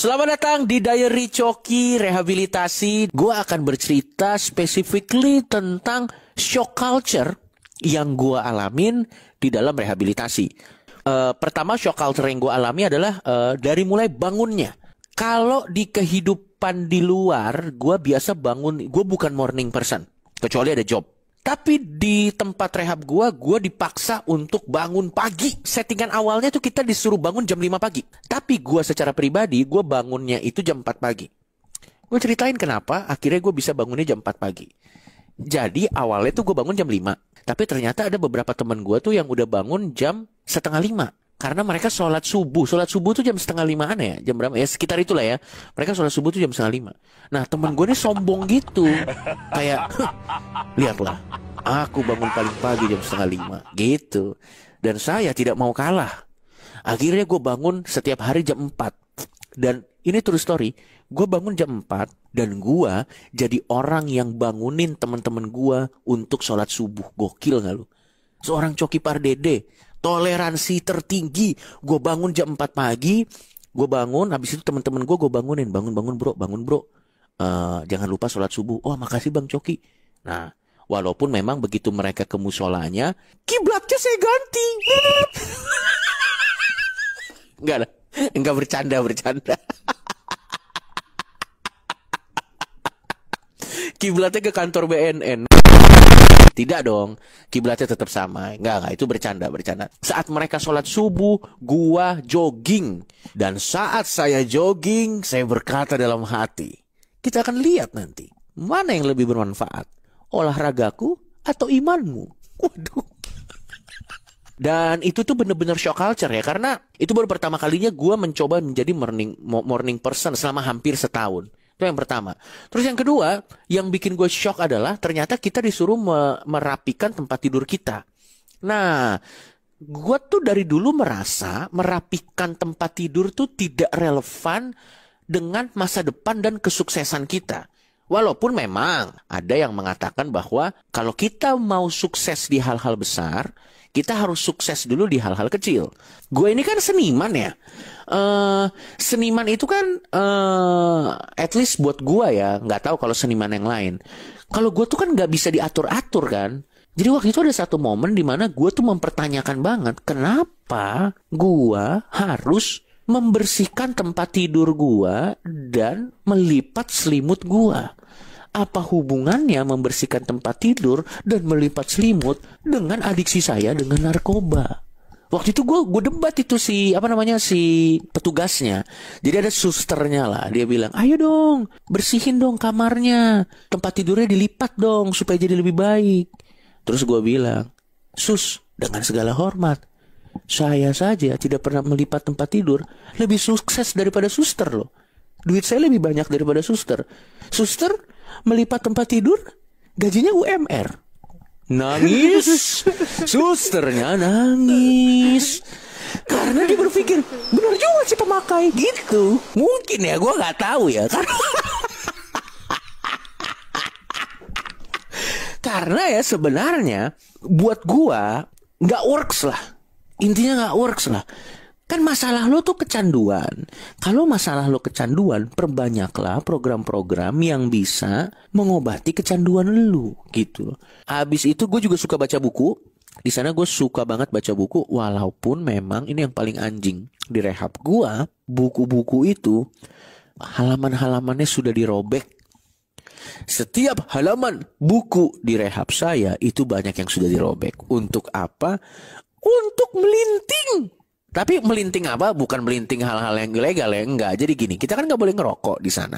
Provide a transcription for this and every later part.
Selamat datang di Diary Coki Rehabilitasi. Gue akan bercerita specifically tentang shock culture yang gue alamin di dalam rehabilitasi. Pertama, shock culture yang gue alami adalah dari mulai bangunnya. Kalau di kehidupan di luar, gue biasa bangun, gue bukan morning person, kecuali ada job. Tapi di tempat rehab gue dipaksa untuk bangun pagi. Settingan awalnya tuh kita disuruh bangun jam 5 pagi. Tapi gue secara pribadi, gue bangunnya itu jam 4 pagi. Gue ceritain kenapa akhirnya gue bisa bangunnya jam 4 pagi. Jadi awalnya tuh gue bangun jam 5. Tapi ternyata ada beberapa teman gue tuh yang udah bangun jam setengah 5. Karena mereka sholat subuh. Sholat subuh tuh jam setengah 5-an ya. Jam berapa? Ya sekitar itulah ya. Mereka sholat subuh tuh jam setengah 5. Nah temen gue ini sombong gitu. Kayak, lihatlah, aku bangun paling pagi jam setengah 5. Gitu. Dan saya tidak mau kalah. Akhirnya gue bangun setiap hari jam 4. Dan ini true story. Gue bangun jam 4. Dan gue jadi orang yang bangunin teman-teman gue untuk sholat subuh. Gokil gak lu? Seorang Coki Pardede. Toleransi tertinggi. Gue bangun jam 4 pagi. Gue bangun. Habis itu teman-teman gue bangunin. Bangun bro. Bangun bro. Jangan lupa sholat subuh. Oh makasih Bang Coki. Nah. Walaupun memang begitu mereka ke musolanya, kiblatnya saya ganti. Enggak bercanda. Kiblatnya ke kantor BNN. Tidak dong, kiblatnya tetap sama. Enggak, itu bercanda. Saat mereka sholat subuh, gua jogging. Dan saat saya jogging, saya berkata dalam hati, kita akan lihat nanti, mana yang lebih bermanfaat, olahragaku atau imanmu. Waduh. Dan itu tuh bener-bener shock culture ya. Karena itu baru pertama kalinya gue mencoba menjadi morning person selama hampir setahun. Itu yang pertama. Terus yang kedua, yang bikin gue shock adalah ternyata kita disuruh merapikan tempat tidur kita. Nah, gue tuh dari dulu merasa merapikan tempat tidur tuh tidak relevan dengan masa depan dan kesuksesan kita. Walaupun memang ada yang mengatakan bahwa kalau kita mau sukses di hal-hal besar, kita harus sukses dulu di hal-hal kecil. Gue ini kan seniman ya. Seniman itu kan at least buat gue ya, nggak tahu kalau seniman yang lain. Kalau gue tuh kan nggak bisa diatur-atur kan. Jadi waktu itu ada satu momen di mana gue tuh mempertanyakan banget, kenapa gue harus membersihkan tempat tidur gua dan melipat selimut gua. Apa hubungannya membersihkan tempat tidur dan melipat selimut dengan adiksi saya dengan narkoba? Waktu itu gue debat itu si petugasnya. Jadi ada susternya lah. Dia bilang, ayo dong bersihin dong kamarnya, tempat tidurnya dilipat dong supaya jadi lebih baik. Terus gue bilang, sus, dengan segala hormat, saya saja tidak pernah melipat tempat tidur. Lebih sukses daripada suster loh. Duit saya lebih banyak daripada suster. Suster melipat tempat tidur, gajinya UMR. Nangis. Susternya nangis. Karena dia berpikir, benar juga sih pemakai gitu. Mungkin ya, gue gak tahu ya. Karena ya sebenarnya buat gue gak works lah. Intinya gak works lah. Kan masalah lo tuh kecanduan. Kalau masalah lo kecanduan, perbanyaklah program-program yang bisa mengobati kecanduan lo gitu. Habis itu gue juga suka baca buku. Di sana gue suka banget baca buku. Walaupun memang ini yang paling anjing di rehab gue, buku-buku itu halaman-halamannya sudah dirobek. Setiap halaman buku di rehab saya itu banyak yang sudah dirobek. Untuk apa? Untuk melinting. Tapi melinting apa? Bukan melinting hal-hal yang ilegal ya. Enggak. Jadi gini, kita kan gak boleh ngerokok di sana.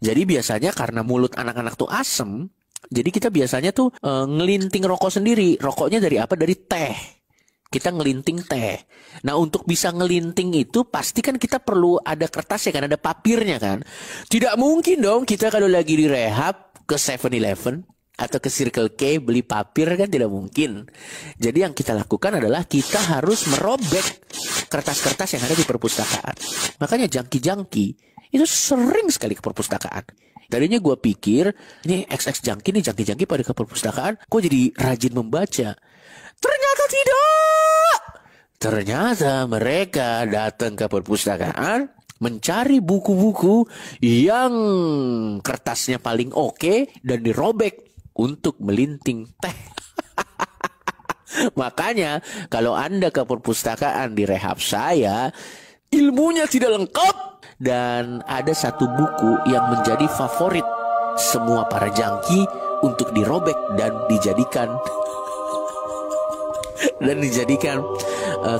Jadi biasanya karena mulut anak-anak tuh asem, jadi kita biasanya tuh ngelinting rokok sendiri. Rokoknya dari apa? Dari teh. Kita ngelinting teh. Nah untuk bisa ngelinting itu pasti kan kita perlu ada kertasnya kan, ada papirnya kan. Tidak mungkin dong kita kalau lagi di rehab ke 7-Eleven atau ke Circle K beli papir, kan tidak mungkin. Jadi yang kita lakukan adalah kita harus merobek kertas-kertas yang ada di perpustakaan. Makanya jangki-jangki itu sering sekali ke perpustakaan. Tadinya gue pikir ini XX jangki nih, jangki-jangki pada ke perpustakaan, gue jadi rajin membaca. Ternyata tidak. Ternyata mereka datang ke perpustakaan mencari buku-buku yang kertasnya paling oke dan dirobek untuk melinting teh. Makanya kalau Anda ke perpustakaan di rehab saya, ilmunya tidak lengkap. Dan ada satu buku yang menjadi favorit semua para jangki untuk dirobek dan dijadikan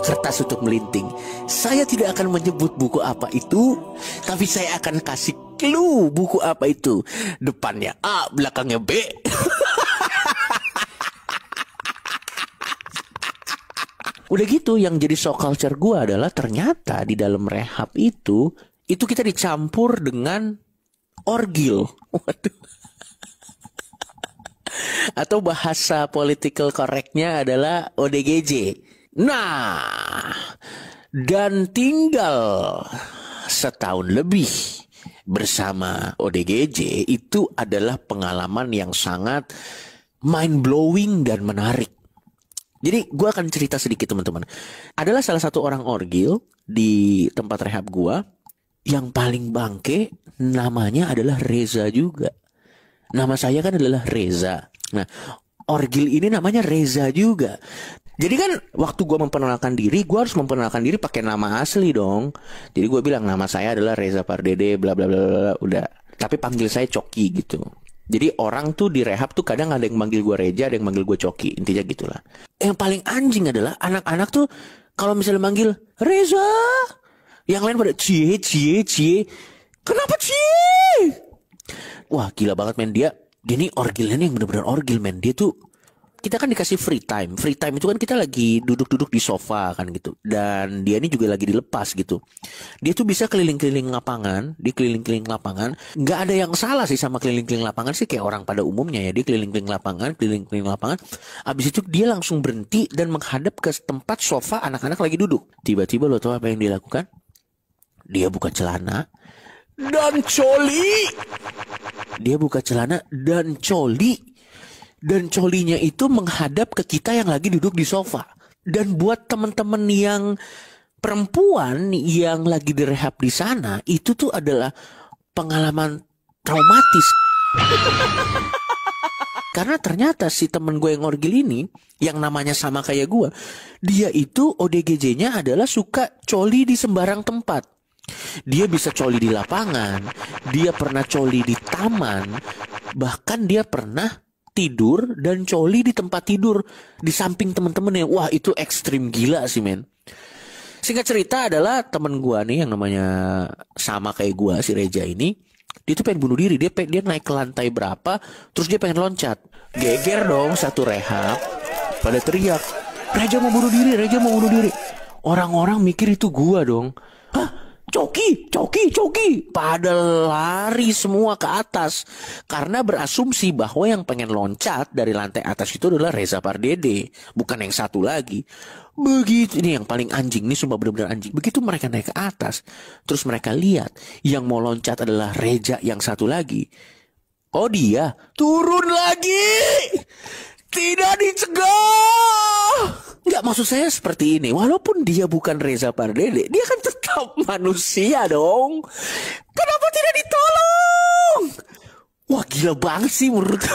kertas untuk melinting. Saya tidak akan menyebut buku apa itu, tapi saya akan kasih clue buku apa itu. Depannya A, belakangnya B. Udah gitu, yang jadi shock culture gue adalah ternyata di dalam rehab itu kita dicampur dengan orgil. Waduh. Atau bahasa political correctnya adalah ODGJ. Nah, dan tinggal setahun lebih bersama ODGJ itu adalah pengalaman yang sangat mind blowing dan menarik. Jadi gue akan cerita sedikit teman-teman. Adalah salah satu orang orgil di tempat rehab gue yang paling bangke, namanya adalah Reza juga. Nama saya kan adalah Reza. Nah, orgil ini namanya Reza juga. Jadi kan waktu gue memperkenalkan diri, gue harus memperkenalkan diri pakai nama asli dong. Jadi gue bilang nama saya adalah Reza Pardede, bla bla bla bla, udah. Tapi panggil saya Coki gitu. Jadi orang tuh di rehab tuh kadang ada yang manggil gue Reza, ada yang manggil gue Coki, intinya gitulah. Yang paling anjing adalah anak-anak tuh kalau misalnya manggil Reza, yang lain pada cie. Kenapa cie? Wah gila banget men, dia ini orgilnya nih yang bener-bener orgil men. Dia tuh, kita kan dikasih free time. Free time itu kan kita lagi duduk-duduk di sofa kan gitu. Dan dia ini juga lagi dilepas gitu. Dia tuh bisa keliling-keliling lapangan. Dia keliling-keliling lapangan. Nggak ada yang salah sih sama keliling-keliling lapangan sih, kayak orang pada umumnya ya. Dia keliling-keliling lapangan. Abis itu dia langsung berhenti dan menghadap ke tempat sofa anak-anak lagi duduk. Tiba-tiba lo tau apa yang dia lakukan? Dia buka celana dan coli. Dia buka celana dan coli. Dan colinya itu menghadap ke kita yang lagi duduk di sofa. Dan buat teman-teman yang perempuan yang lagi direhab di sana, itu tuh adalah pengalaman traumatis. Karena ternyata si temen gue yang orgil ini, yang namanya sama kayak gue, dia itu ODGJ-nya adalah suka coli di sembarang tempat. Dia bisa coli di lapangan, dia pernah coli di taman, bahkan dia pernah tidur dan coli di tempat tidur di samping temen-temennya. Wah itu ekstrim gila sih men. Singkat cerita adalah temen gua nih yang namanya sama kayak gua, si Reja ini, dia tuh pengen bunuh diri. Dia naik ke lantai berapa, terus dia pengen loncat. Geger dong satu rehab, pada teriak, Reja mau bunuh diri. Orang-orang mikir itu gua dong. Hah? Coki. Pada lari semua ke atas. Karena berasumsi bahwa yang pengen loncat dari lantai atas itu adalah Reza Pardede, bukan yang satu lagi. Begitu, ini yang paling anjing, ini sumpah benar-benar anjing. Begitu mereka naik ke atas, terus mereka lihat yang mau loncat adalah Reza yang satu lagi. Oh dia turun lagi. Tidak dicegah. Enggak, maksud saya seperti ini. Walaupun dia bukan Reza Pardede, dia kan tetap manusia dong. Kenapa tidak ditolong? Wah gila banget sih menurut